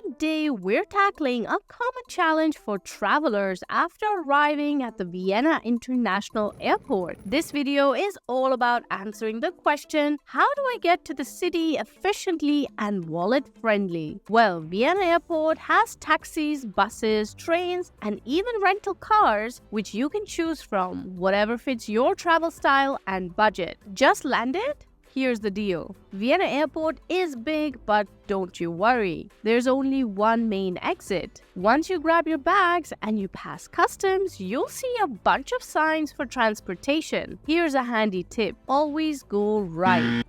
Today, we're tackling a common challenge for travelers after arriving at the Vienna International Airport. This video is all about answering the question, how do I get to the city efficiently and wallet-friendly? Well, Vienna Airport has taxis, buses, trains, and even rental cars, which you can choose from, whatever fits your travel style and budget. Just landed? Here's the deal. Vienna Airport is big, but don't you worry. There's only one main exit. Once you grab your bags and you pass customs, you'll see a bunch of signs for transportation. Here's a handy tip. Always go right.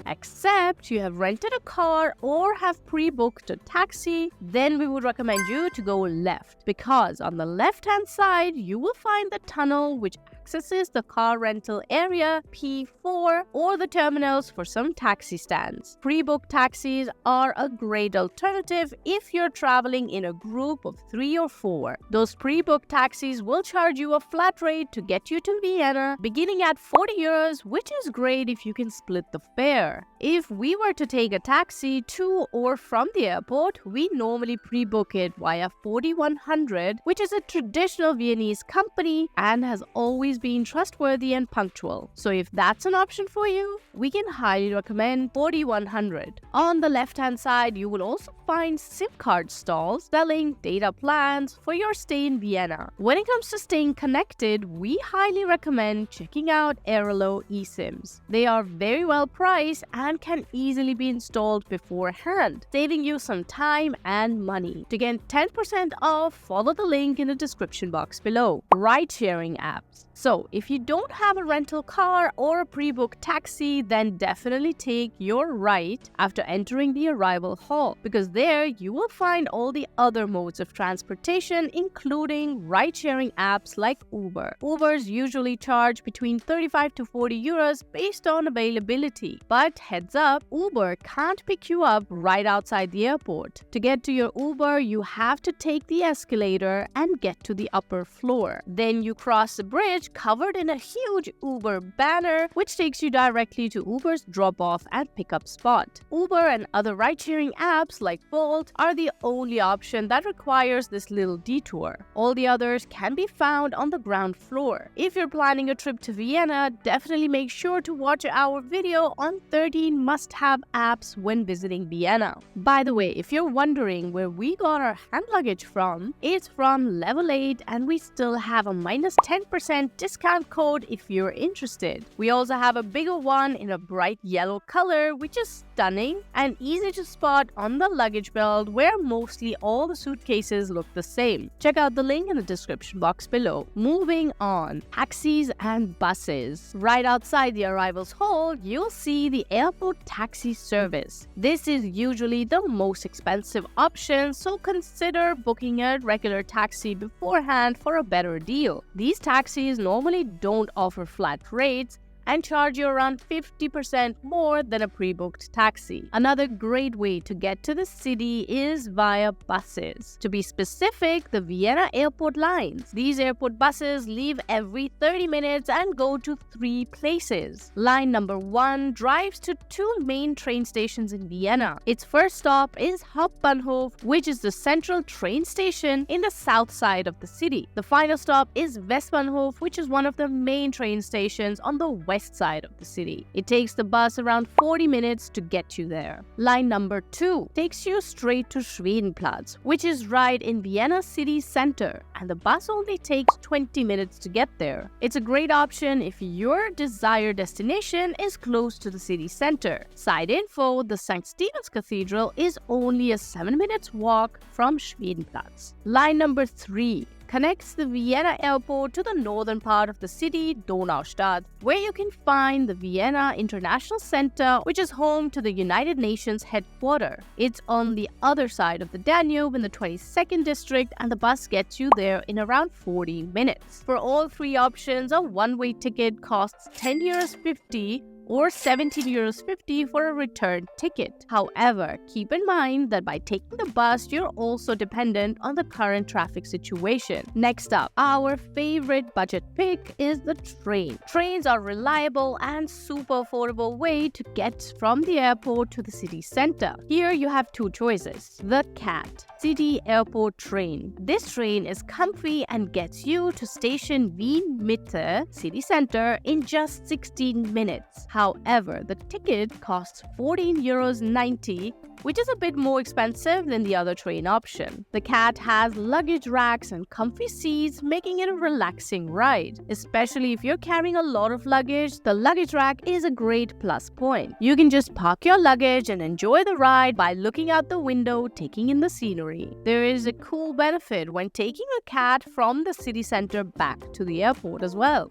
Except you have rented a car or have pre-booked a taxi, then we would recommend you to go left, because on the left-hand side, you will find the tunnel which accesses the car rental area P4 or the terminals for some taxi stands. Pre-booked taxis are a great alternative if you're traveling in a group of 3 or 4. Those pre-booked taxis will charge you a flat rate to get you to Vienna, beginning at 40 euros, which is great if you can split the fare. If we were to take a taxi to or from the airport, we normally pre-book it via 4100, which is a traditional Viennese company and has always been trustworthy and punctual. So if that's an option for you, we can highly recommend 4100. On the left-hand side, you will also find SIM card stalls selling data plans for your stay in Vienna. When it comes to staying connected, we highly recommend checking out Airalo E-Sims. They are very well priced and can easily be installed beforehand, saving you some time and money. To get 10% off, follow the link in the description box below. Ride-sharing apps. So, if you don't have a rental car or a pre-booked taxi, then definitely take your right after entering the arrival hall, because there you will find all the other modes of transportation, including ride-sharing apps like Uber. Ubers usually charge between 35 to 40 euros based on availability. But heads up, Uber can't pick you up right outside the airport. To get to your Uber, you have to take the escalator and get to the upper floor. Then you cross the bridge covered in a huge Uber banner, which takes you directly to Uber's drop-off and pickup spot. Uber and other ride-sharing apps like Bolt are the only option that requires this little detour. All the others can be found on the ground floor. If you're planning a trip to Vienna, definitely make sure to watch our video on 13 must-have apps when visiting Vienna. By the way, if you're wondering where we got our hand luggage from, it's from Level 8, and we still have a minus 10% discount code if you're interested. We also have a bigger one in a bright yellow color, which is stunning and easy to spot on the luggage belt, where mostly all the suitcases look the same. Check out the link in the description box below. Moving on, taxis and buses. Right outside the arrivals hall, you'll see the airport taxi service. This is usually the most expensive option, so consider booking a regular taxi beforehand for a better deal. These taxis normally don't offer flat rates and charge you around 50% more than a pre-booked taxi. Another great way to get to the city is via buses. To be specific, the Vienna airport lines. These airport buses leave every 30 minutes and go to 3 places. Line number 1 drives to 2 main train stations in Vienna. Its first stop is Hauptbahnhof, which is the central train station in the south side of the city. The final stop is Westbahnhof, which is one of the main train stations on the west side of the city. It takes the bus around 40 minutes to get you there. Line number 2 takes you straight to Schwedenplatz, which is right in Vienna city center, and the bus only takes 20 minutes to get there. It's a great option if your desired destination is close to the city center. Side info, the St. Stephen's Cathedral is only a 7 minutes walk from Schwedenplatz. Line number 3 connects the Vienna airport to the northern part of the city, Donaustadt, where you can find the Vienna International Center, which is home to the United Nations headquarters. It's on the other side of the Danube in the 22nd district, and the bus gets you there in around 40 minutes. For all 3 options, a one-way ticket costs 10 euros 50 or €17.50 for a return ticket. However, keep in mind that by taking the bus, you're also dependent on the current traffic situation. Next up, our favorite budget pick is the train. Trains are reliable and super affordable way to get from the airport to the city center. Here you have two choices. The CAT, City Airport Train. This train is comfy and gets you to station Wien Mitte, city center, in just 16 minutes. However, the ticket costs €14.90, which is a bit more expensive than the other train option. The CAT has luggage racks and comfy seats, making it a relaxing ride. Especially if you're carrying a lot of luggage, the luggage rack is a great plus point. You can just park your luggage and enjoy the ride by looking out the window, taking in the scenery. There is a cool benefit when taking a CAT from the city center back to the airport as well.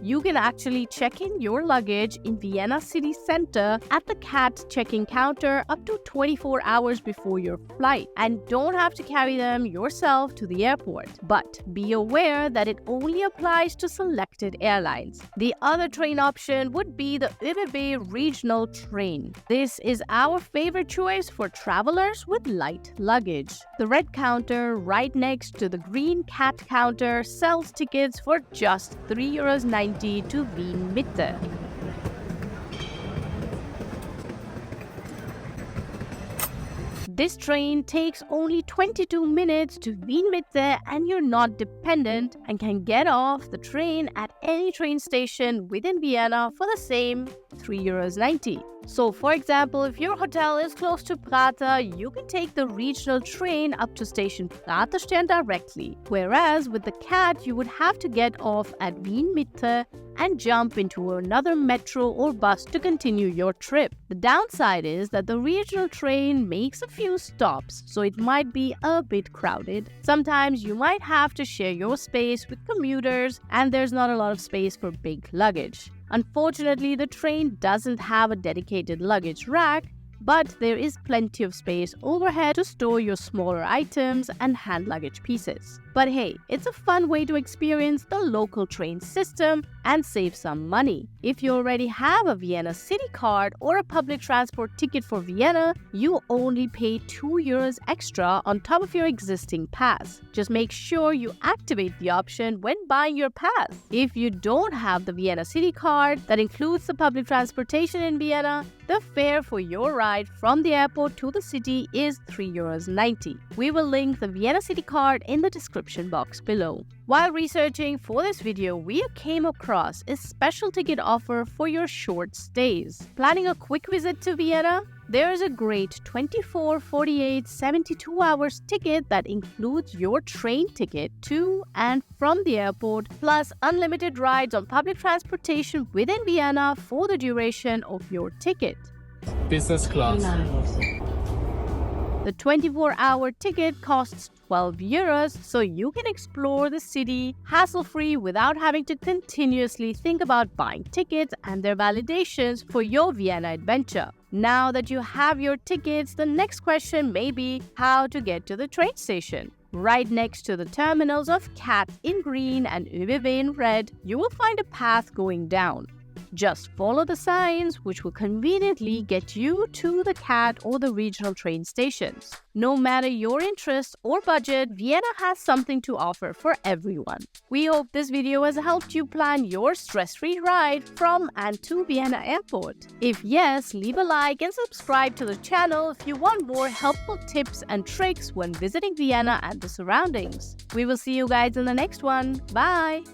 You can actually check in your luggage in Vienna City Center at the CAT check-in counter up to 24 hours before your flight and don't have to carry them yourself to the airport. But be aware that it only applies to selected airlines. The other train option would be the ÖBB regional train. This is our favorite choice for travelers with light luggage. The red counter right next to the green CAT counter sells tickets for just €3.90 to Wien Mitte. This train takes only 22 minutes to Wien Mitte and you're not dependent and can get off the train at any train station within Vienna for the same €3.90. So for example, if your hotel is close to Prater, you can take the regional train up to station Praterstern directly. Whereas with the CAT, you would have to get off at Wien Mitte and jump into another metro or bus to continue your trip. The downside is that the regional train makes a few stops, so it might be a bit crowded. Sometimes you might have to share your space with commuters and there's not a lot of space for big luggage. Unfortunately, the train doesn't have a dedicated luggage rack, but there is plenty of space overhead to store your smaller items and hand luggage pieces. But hey, it's a fun way to experience the local train system and save some money. If you already have a Vienna City Card or a public transport ticket for Vienna, you only pay €2 extra on top of your existing pass. Just make sure you activate the option when buying your pass. If you don't have the Vienna City Card that includes the public transportation in Vienna, the fare for your ride from the airport to the city is €3.90. We will link the Vienna City Card in the description box below. While researching for this video, we came across a special ticket offer for your short stays. Planning a quick visit to Vienna? There is a great 24, 48, 72 hours ticket that includes your train ticket to and from the airport, plus unlimited rides on public transportation within Vienna for the duration of your ticket. Business class. The 24-hour ticket costs €12, so you can explore the city hassle-free without having to continuously think about buying tickets and their validations for your Vienna adventure. Now that you have your tickets, the next question may be how to get to the train station. Right next to the terminals of CAT in green and ÖBB in red, you will find a path going down. Just follow the signs, which will conveniently get you to the CAT or the regional train stations. No matter your interest or budget, Vienna has something to offer for everyone. We hope this video has helped you plan your stress-free ride from and to Vienna Airport. If yes, leave a like and subscribe to the channel if you want more helpful tips and tricks when visiting Vienna and the surroundings. We will see you guys in the next one. Bye!